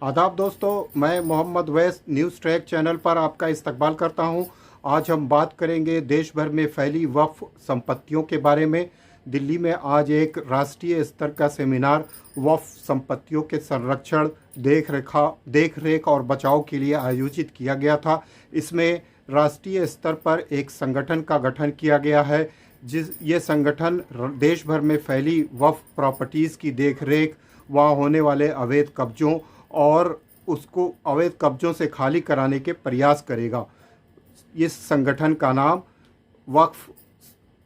आदाब दोस्तों, मैं मोहम्मद वैस न्यूज़ ट्रैक चैनल पर आपका इस्तकबाल करता हूं। आज हम बात करेंगे देश भर में फैली वक्फ संपत्तियों के बारे में। दिल्ली में आज एक राष्ट्रीय स्तर का सेमिनार वक्फ संपत्तियों के संरक्षण, देख रेख और बचाव के लिए आयोजित किया गया था। इसमें राष्ट्रीय स्तर पर एक संगठन का गठन किया गया है, ये संगठन देश भर में फैली वक्फ प्रॉपर्टीज़ की देख रेख, वहाँ होने वाले अवैध कब्ज़ों और उसको अवैध कब्ज़ों से खाली कराने के प्रयास करेगा। इस संगठन का नाम वक्फ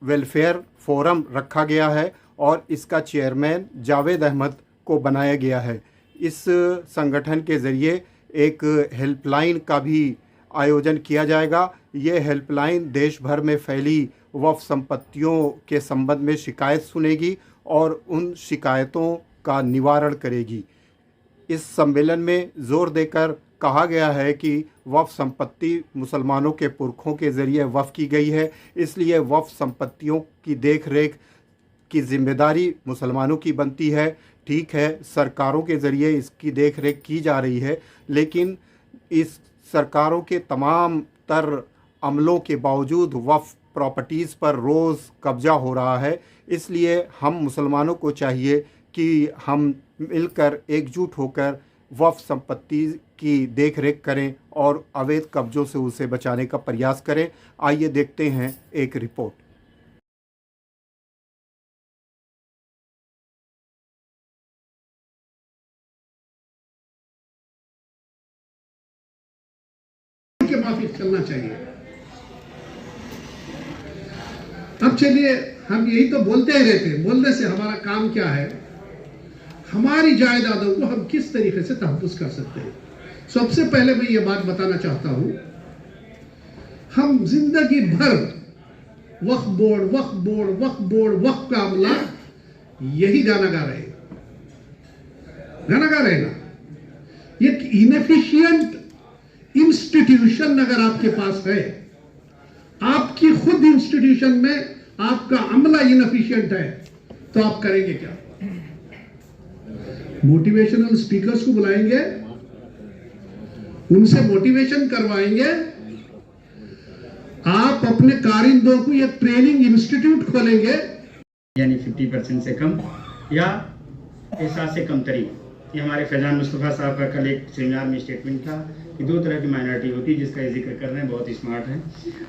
वेलफेयर फोरम रखा गया है और इसका चेयरमैन जावेद अहमद को बनाया गया है। इस संगठन के ज़रिए एक हेल्पलाइन का भी आयोजन किया जाएगा। ये हेल्पलाइन देश भर में फैली वक्फ संपत्तियों के संबंध में शिकायत सुनेगी और उन शिकायतों का निवारण करेगी। इस सम्मेलन में जोर देकर कहा गया है कि वक्फ संपत्ति मुसलमानों के पुरखों के ज़रिए वक्फ की गई है, इसलिए वक्फ संपत्तियों की देख रेख की जिम्मेदारी मुसलमानों की बनती है। ठीक है, सरकारों के ज़रिए इसकी देख रेख की जा रही है, लेकिन इस सरकारों के तमाम तर अमलों के बावजूद वक्फ प्रॉपर्टीज़ पर रोज़ कब्ज़ा हो रहा है। इसलिए हम मुसलमानों को चाहिए कि हम मिलकर एकजुट होकर वक्फ संपत्ति की देख रेख करें और अवैध कब्ज़ों से उसे बचाने का प्रयास करें। आइए देखते हैं एक रिपोर्ट। के माफिक चलना चाहिए। अब चलिए, हम यही तो बोलते ही रहते हैं, बोलने से हमारा काम क्या है? हमारी जायदादों को हम किस तरीके से तहफ़्फ़ुज़ कर सकते हैं। सबसे पहले मैं ये बात बताना चाहता हूं, हम जिंदगी भर वक्फ बोर्ड का अमला यही गाना गा रहे ना। ये इनएफिशिएंट इंस्टीट्यूशन अगर आपके पास है, आपकी खुद इंस्टीट्यूशन में आपका अमला इनएफिशिएंट है, तो आप करेंगे क्या? मोटिवेशनल स्पीकर्स को बुलाएंगे, उनसे मोटिवेशन करवाएंगे, आप अपने कारिंदों को एक ट्रेनिंग इंस्टीट्यूट खोलेंगे, यानी 50% से कम या ऐसा से कम तरीन। ये हमारे फैजान मुस्तफ़ा साहब का कल एक सेमिनार में स्टेटमेंट था कि 2 तरह की माइनॉरिटी होती है, जिसका ये जिक्र कर रहे हैं, बहुत ही स्मार्ट है।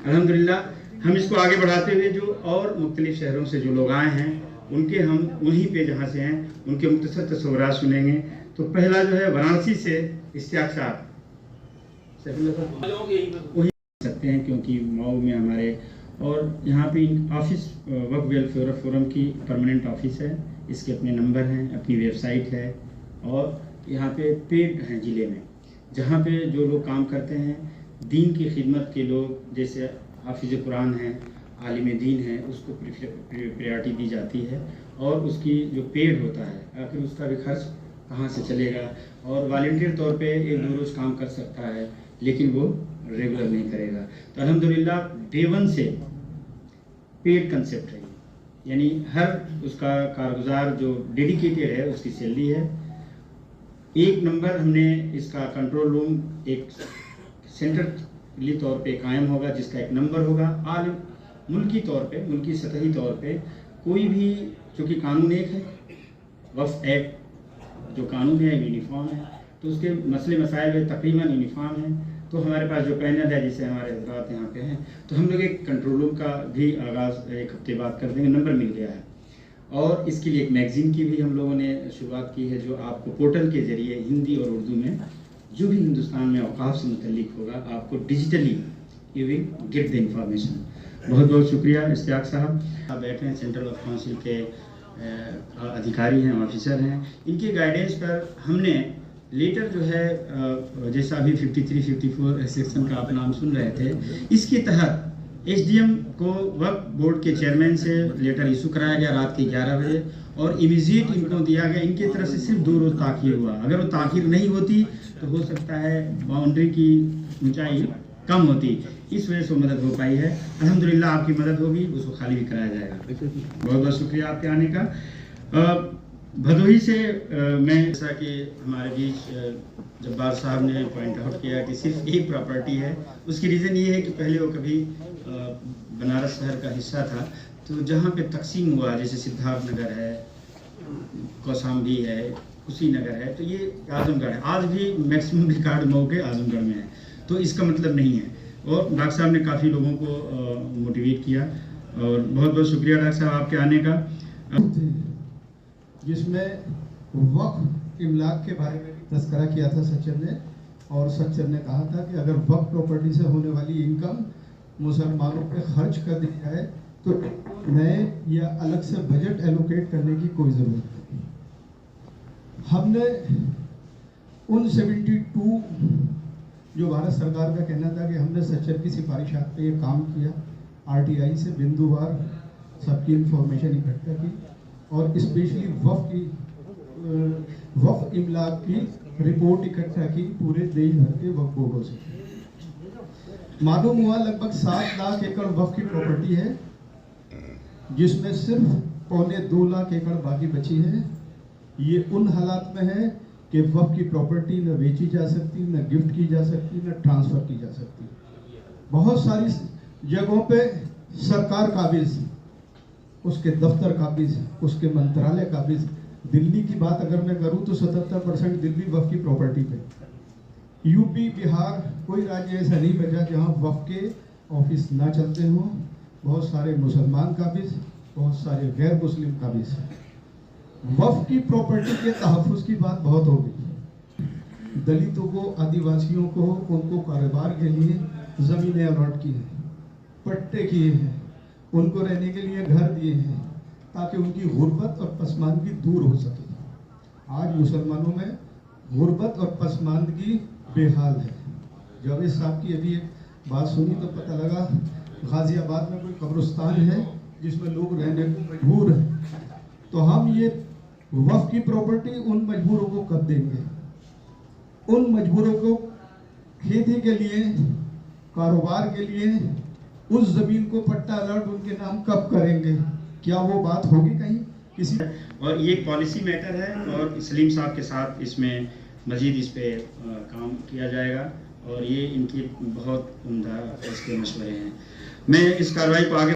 अल्हम्दुलिल्लाह हम इसको आगे बढ़ाते हुए जो और मुख्तलिफ शहरों से जो लोग आए हैं, उनके हम उन्हीं पे जहाँ से हैं उनके मुख्तसर तस्वुरात सुनेंगे। तो पहला जो है वाराणसी से इश्तियाक साहब वही सकते हैं, क्योंकि मऊ में हमारे और यहाँ पे ऑफिस वक्फ वेलफेयर फोरम की परमानेंट ऑफिस है, इसके अपने नंबर हैं, अपनी वेबसाइट है और यहाँ पे पेड हैं ज़िले में, जहाँ पे जो लोग काम करते हैं दीन की खिदमत के लोग, जैसे हाफिज़ कुरान हैं, आलिम दीन है, उसको प्रायोरिटी दी जाती है और उसकी जो पेड होता है आखिर उसका भी खर्च कहाँ से चलेगा। और वॉलंटियर तौर पे 1-2 रोज़ काम कर सकता है, लेकिन वो रेगुलर नहीं करेगा। तो अल्हम्दुलिल्लाह डे 1 से पेड कंसेप्ट है, यानी हर उसका कारगुजार जो डेडिकेटेड है उसकी सैलरी है। 1 नंबर हमने इसका कंट्रोल रूम एक सेंट्रली तौर पे कायम होगा, जिसका एक नंबर होगा। मुल्की तौर पे, मुल्की सतही तौर पे कोई भी, चूँकि कानून एक है, वक्फ एक्ट जो कानून है यूनिफॉर्म है, तो उसके मसले मसाइल तकरीबन यूनिफॉर्म है। तो हमारे पास जो पैनल है, जिसे हमारे हजरात यहाँ पे हैं, तो हम लोग एक कंट्रोल रूम का भी आगाज़ 1 हफ्ते बाद कर देंगे। नंबर मिल गया है और इसके लिए एक मैगज़ीन की भी हम लोगों ने शुरुआत की है, जो आपको पोर्टल के ज़रिए हिंदी और उर्दू में जो भी हिंदुस्तान में औकाफ से मुतल्लिक होगा, आपको digitally you will get the information. बहुत बहुत शुक्रिया इश्तियाक साहब। आप बैठे हैं, सेंट्रल वक्फ काउंसिल के अधिकारी हैं, ऑफिसर हैं। इनके गाइडेंस पर हमने लेटर जो है, जैसा अभी 53-54 सेक्शन का आप नाम सुन रहे थे, इसके तहत एसडीएम को वक्फ बोर्ड के चेयरमैन से लेटर इशू कराया गया रात के 11 बजे और इमीडिएट इनको दिया गया। इनकी तरफ से सिर्फ 2 रोज़ ताख़ीर हुआ। अगर वो ताख़ीर नहीं होती तो हो सकता है बाउंड्री की ऊंचाई कम होती, इस वजह से मदद हो पाई है। अल्हम्दुलिल्लाह आपकी मदद होगी, उसको खाली भी कराया जाएगा। बहुत बहुत शुक्रिया आपके आने का। भदोही से मैं, जैसा कि हमारे बीच जब्बार साहब ने पॉइंट आउट किया कि सिर्फ एक प्रॉपर्टी है। उसकी रीज़न ये है कि पहले वो कभी बनारस शहर का हिस्सा था, तो जहाँ पे तकसीम हुआ, जैसे सिद्धार्थ नगर है, कौशाम्बी है, कुशीनगर है, तो ये आजमगढ़ है। आज भी मैक्सिमम रिकॉर्ड मऊ के आजमगढ़ में है, तो इसका मतलब नहीं है। और डॉक्टर साहब ने काफ़ी लोगों को मोटिवेट किया, और बहुत बहुत शुक्रिया डॉक्टर साहब आपके आने का। जिसमें वक्फ इमलाक के बारे में भी तस्करा किया था सच्चर ने, और सच्चर ने कहा था कि अगर वक्फ प्रॉपर्टी से होने वाली इनकम मुसलमानों पे खर्च कर दी जाए तो नए या अलग से बजट एलोकेट करने की कोई ज़रूरत नहीं। हमने उन 72 जो भारत सरकार का कहना था कि हमने सच्चर की सिफारिशात पे ये काम किया, RTI से बिंदुवार सबकी इंफॉर्मेशन इकट्ठा की, और स्पेशली वक्फ इमलाक की रिपोर्ट इकट्ठा की पूरे देश भर के वक्फ बोर्डों से। मालूम हुआ लगभग 7 लाख एकड़ वक्फ की प्रॉपर्टी है, जिसमें सिर्फ 1.25 लाख एकड़ बाकी बची है। ये उन हालात में है कि वक्फ की प्रॉपर्टी न बेची जा सकती, न गिफ्ट की जा सकती, न ट्रांसफ़र की जा सकती। बहुत सारी जगहों पे सरकार काबिज, उसके दफ्तर काबिज, उसके मंत्रालय काबिज। दिल्ली की बात अगर मैं करूं तो 77% दिल्ली वक्फ की प्रॉपर्टी पे। यूपी, बिहार, कोई राज्य ऐसा नहीं बचा जहां वक्फ के ऑफिस ना चलते हों। बहुत सारे मुसलमान काबिज, बहुत सारे गैर मुस्लिम काबिज। वक्फ की प्रॉपर्टी के तहफ़्फ़ुज़ की बात बहुत हो गई। दलितों को, आदिवासियों को, उनको कारोबार के लिए ज़मीनें अलॉट की हैं, पट्टे किए हैं, उनको रहने के लिए घर दिए हैं, ताकि उनकी गुर्बत और पसमानदगी दूर हो सके। आज मुसलमानों में गुर्बत और पसमानदगी बेहाल है। जावेद साहब की अभी एक बात सुनी तो पता लगा गाजियाबाद में कोई कब्रिस्तान है जिसमें लोग रहने को मजबूर हैं। तो हम ये वक्फ की प्रॉपर्टी उन मजबूरों को कब देंगे? उन मजबूरों को खेती के लिए, कारोबार के लिए उस जमीन को पट्टा अलर्ट उनके नाम कब करेंगे? क्या वो बात होगी कहीं किसी? और ये एक पॉलिसी मैटर है, और सलीम साहब के साथ इसमें मजीद इस पे काम किया जाएगा, और ये इनकी बहुत उम्दा इसके मशवरे हैं। मैं इस कार्रवाई को आगे